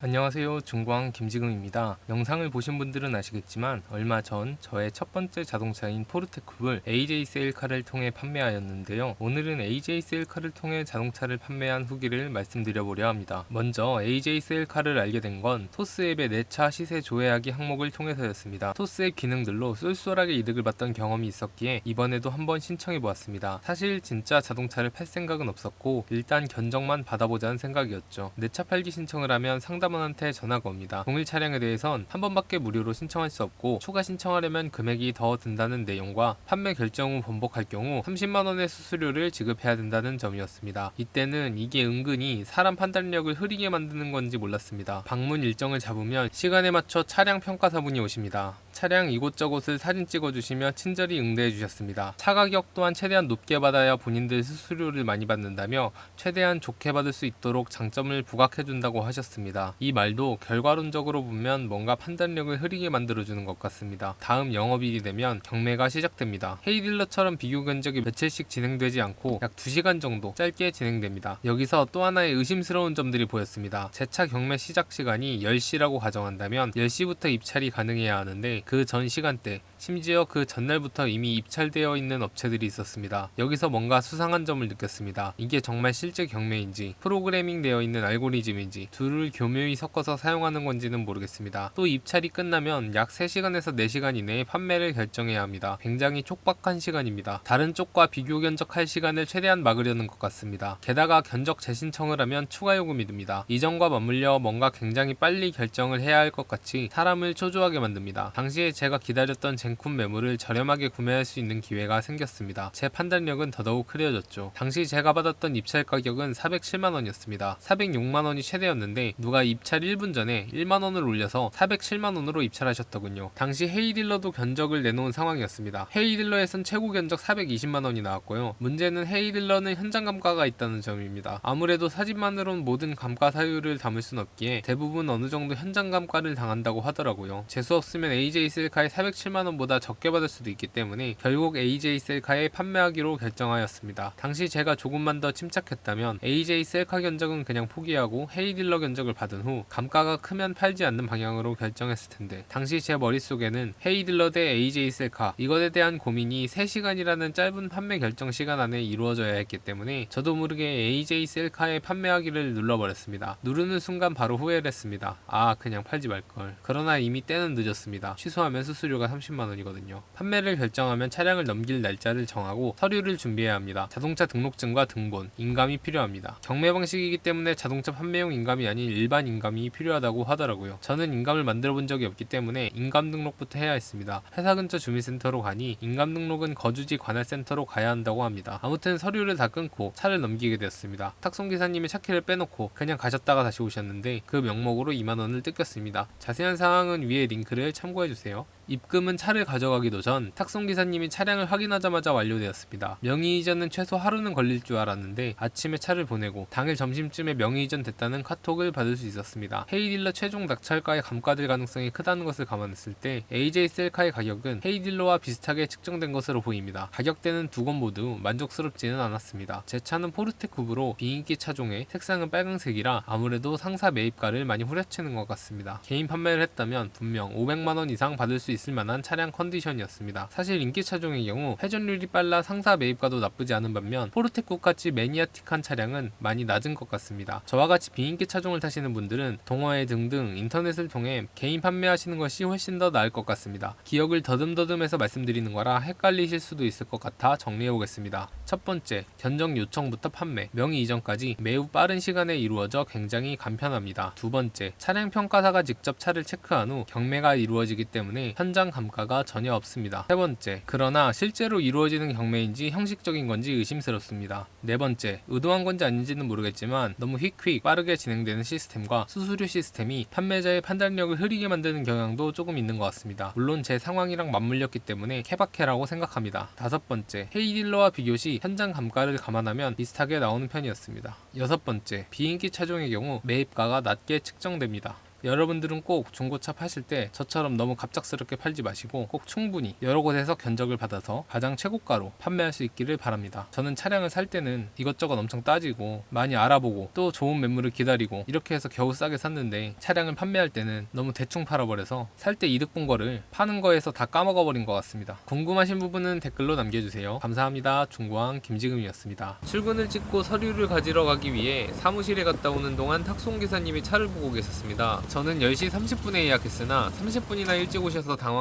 안녕하세요. 중광 김지금입니다. 영상을 보신 분들은 아시겠지만 얼마 전 저의 첫 번째 자동차인 포르테 쿱을 AJ 세일카를 통해 판매하였는데요. 오늘은 AJ 세일카를 통해 자동차를 판매한 후기를 말씀드려보려 합니다. 먼저 AJ 세일카를 알게 된 건 토스 앱의 내 차 시세 조회하기 항목을 통해서였습니다. 토스 앱 기능들로 쏠쏠하게 이득을 봤던 경험이 있었기에 이번에도 한번 신청해보았습니다. 사실 진짜 자동차를 팔 생각은 없었고 일단 견적만 받아보자는 생각이었죠. 내 차 팔기 신청을 하면 상담원한테 전화가 옵니다. 동일 차량에 대해선 한 번밖에 무료로 신청할 수 없고 추가 신청하려면 금액이 더 든다는 내용과 판매 결정 후 번복할 경우 30만원의 수수료를 지급해야 된다는 점이었습니다. 이때는 이게 은근히 사람 판단력을 흐리게 만드는 건지 몰랐습니다. 방문 일정을 잡으면 시간에 맞춰 차량 평가사분이 오십니다. 차량 이곳저곳을 사진 찍어주시며 친절히 응대해 주셨습니다. 차 가격 또한 최대한 높게 받아야 본인들 수수료를 많이 받는다며 최대한 좋게 받을 수 있도록 장점을 부각해 준다고 하셨습니다. 이 말도 결과론적으로 보면 뭔가 판단력을 흐리게 만들어주는 것 같습니다. 다음 영업일이 되면 경매가 시작됩니다. 헤이딜러처럼 비교 견적이 며칠씩 진행되지 않고 약 2시간 정도 짧게 진행됩니다. 여기서 또 하나의 의심스러운 점들이 보였습니다. 제 차 경매 시작 시간이 10시라고 가정한다면 10시부터 입찰이 가능해야 하는데 그 전 시간대, 심지어 그 전날부터 이미 입찰되어 있는 업체들이 있었습니다. 여기서 뭔가 수상한 점을 느꼈습니다. 이게 정말 실제 경매인지 프로그래밍 되어 있는 알고리즘인지 둘을 교묘히 섞어서 사용하는 건지는 모르겠습니다. 또 입찰이 끝나면 약 3시간에서 4시간 이내에 판매를 결정해야 합니다. 굉장히 촉박한 시간입니다. 다른 쪽과 비교 견적할 시간을 최대한 막으려는 것 같습니다. 게다가 견적 재신청을 하면 추가 요금이 듭니다. 이전과 맞물려 뭔가 굉장히 빨리 결정을 해야 할 것 같이 사람을 초조하게 만듭니다. 당시에 제가 기다렸던 젠쿤 매물을 저렴하게 구매할 수 있는 기회가 생겼습니다. 제 판단력은 더더욱 흐려졌죠. 당시 제가 받았던 입찰 가격은 407만원이었습니다. 406만원이 최대였는데 누가 입찰 1분 전에 1만원을 올려서 407만원으로 입찰하셨더군요. 당시 헤이딜러도 견적을 내놓은 상황이었습니다. 헤이딜러에선 최고 견적 420만원이 나왔고요. 문제는 헤이딜러는 현장 감가가 있다는 점입니다. 아무래도 사진만으론 모든 감가 사유를 담을 순 없기에 대부분 어느 정도 현장 감가를 당한다고 하더라고요. 재수 없으면 AJ 셀카의 407만원보다 적게 받을 수도 있기 때문에 결국 AJ 셀카에 판매하기로 결정하였습니다. 당시 제가 조금만 더 침착했다면 AJ 셀카 견적은 그냥 포기하고 헤이딜러 견적을 받은 후 감가가 크면 팔지 않는 방향으로 결정했을 텐데 당시 제 머릿속에는 헤이딜러 대 AJ 셀카 이것에 대한 고민이 3시간이라는 짧은 판매 결정 시간 안에 이루어져야 했기 때문에 저도 모르게 AJ 셀카에 판매하기를 눌러버렸습니다. 누르는 순간 바로 후회를 했습니다. 그냥 팔지 말걸. 그러나 이미 때는 늦었습니다. 취소하면 수수료가 30만원이거든요. 판매를 결정하면 차량을 넘길 날짜를 정하고 서류를 준비해야 합니다. 자동차 등록증과 등본, 인감이 필요합니다. 경매 방식이기 때문에 자동차 판매용 인감이 아닌 일반 인감이 필요하다고 하더라고요. 저는 인감을 만들어 본 적이 없기 때문에 인감 등록부터 해야 했습니다. 회사 근처 주민센터로 가니 인감 등록은 거주지 관할센터로 가야 한다고 합니다. 아무튼 서류를 다 끊고 차를 넘기게 되었습니다. 탁송기사님이 차키를 빼놓고 그냥 가셨다가 다시 오셨는데 그 명목으로 2만원을 뜯겼습니다. 자세한 사항은 위에 링크를 참고해주세요. 입금은 차를 가져가기도 전 탁송기사님이 차량을 확인하자마자 완료되었습니다. 명의이전은 최소 하루는 걸릴 줄 알았는데 아침에 차를 보내고 당일 점심쯤에 명의이전 됐다는 카톡을 받을 수 있었습니다. 헤이딜러 최종 낙찰가의 감가될 가능성이 크다는 것을 감안했을 때 AJ 셀카의 가격은 헤이딜러와 비슷하게 측정된 것으로 보입니다. 가격대는 두 곳 모두 만족스럽지는 않았습니다. 제 차는 포르테 쿱으로 비인기 차종에 색상은 빨강색이라 아무래도 상사 매입가를 많이 후려치는 것 같습니다. 개인 판매를 했다면 분명 500만원 이상 받을 수 있을 만한 차량 컨디션이었습니다. 사실 인기 차종의 경우 회전율이 빨라 상사 매입가도 나쁘지 않은 반면 포르테 쿱같이 매니아틱한 차량은 많이 낮은 것 같습니다. 저와 같이 비인기 차종을 타시는 분들은 동호회 등등 인터넷을 통해 개인 판매하시는 것이 훨씬 더 나을 것 같습니다. 기억을 더듬더듬해서 말씀드리는 거라 헷갈리실 수도 있을 것 같아 정리해보겠습니다. 첫 번째, 견적 요청부터 판매, 명의 이전까지 매우 빠른 시간에 이루어져 굉장히 간편합니다. 두 번째, 차량 평가사가 직접 차를 체크한 후 경매가 이루어지기 때문에 현장 감가가 전혀 없습니다. 세 번째, 그러나 실제로 이루어지는 경매인지 형식적인 건지 의심스럽습니다. 네 번째, 의도한 건지 아닌지는 모르겠지만 너무 휙휙 빠르게 진행되는 시스템과 수수료 시스템이 판매자의 판단력을 흐리게 만드는 경향도 조금 있는 것 같습니다. 물론 제 상황이랑 맞물렸기 때문에 케바케라고 생각합니다. 다섯 번째, 헤이딜러와 비교 시 현장 감가를 감안하면 비슷하게 나오는 편이었습니다. 여섯 번째, 비인기 차종의 경우 매입가가 낮게 측정됩니다. 여러분들은 꼭 중고차 파실 때 저처럼 너무 갑작스럽게 팔지 마시고 꼭 충분히 여러 곳에서 견적을 받아서 가장 최고가로 판매할 수 있기를 바랍니다. 저는 차량을 살 때는 이것저것 엄청 따지고 많이 알아보고 또 좋은 매물을 기다리고 이렇게 해서 겨우 싸게 샀는데, 차량을 판매할 때는 너무 대충 팔아버려서 살 때 이득 본 거를 파는 거에서 다 까먹어버린 것 같습니다. 궁금하신 부분은 댓글로 남겨주세요. 감사합니다. 중고항 김지금이었습니다. 출근을 찍고 서류를 가지러 가기 위해 사무실에 갔다 오는 동안 탁송기사님이 차를 보고 계셨습니다. 저는 10시 30분에 예약했으나 30분이나 일찍 오셔서 당황